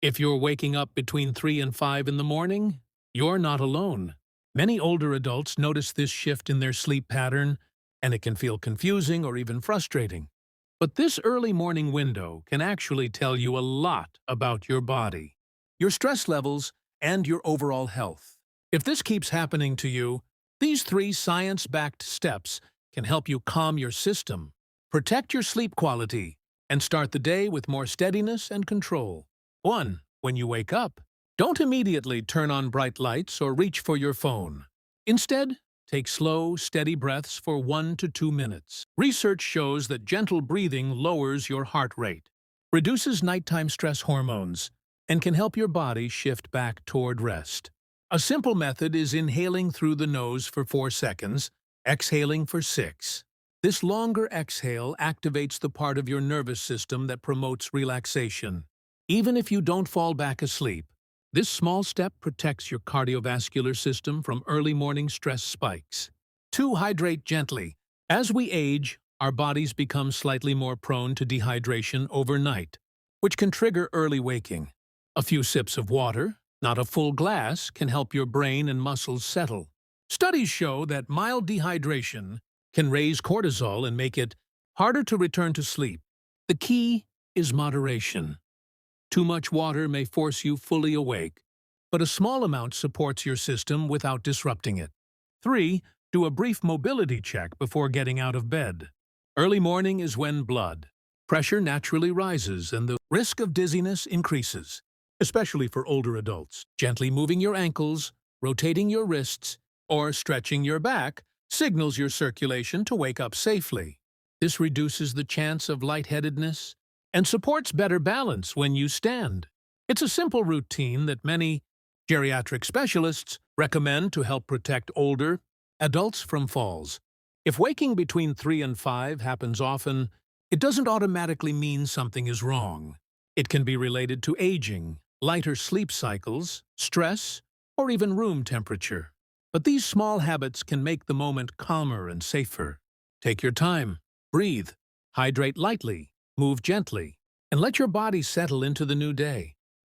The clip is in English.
If you're waking up between 3 and 5 in the morning, you're not alone. Many older adults notice this shift in their sleep pattern, and it can feel confusing or even frustrating. But this early morning window can actually tell you a lot about your body, your stress levels, and your overall health. If this keeps happening to you, these 3 science-backed steps can help you calm your system, protect your sleep quality, and start the day with more steadiness and control. 1. When you wake up, don't immediately turn on bright lights or reach for your phone. Instead, take slow, steady breaths for 1 to 2 minutes. Research shows that gentle breathing lowers your heart rate, reduces nighttime stress hormones, and can help your body shift back toward rest. A simple method is inhaling through the nose for 4 seconds, exhaling for 6. This longer exhale activates the part of your nervous system that promotes relaxation. Even if you don't fall back asleep, this small step protects your cardiovascular system from early morning stress spikes. 2. Hydrate gently. As we age, our bodies become slightly more prone to dehydration overnight, which can trigger early waking. A few sips of water, not a full glass, can help your brain and muscles settle. Studies show that mild dehydration can raise cortisol and make it harder to return to sleep. The key is moderation. Too much water may force you fully awake, but a small amount supports your system without disrupting it. 3. Do a brief mobility check before getting out of bed. Early morning is when blood pressure naturally rises and the risk of dizziness increases, especially for older adults. Gently moving your ankles, rotating your wrists, or stretching your back signals your circulation to wake up safely. This reduces the chance of lightheadedness and supports better balance when you stand. It's a simple routine that many geriatric specialists recommend to help protect older adults from falls. If waking between 3 and 5 happens often, it doesn't automatically mean something is wrong. It can be related to aging, lighter sleep cycles, stress, or even room temperature. But these small habits can make the moment calmer and safer. Take your time, breathe, hydrate lightly, move gently, and let your body settle into the new day.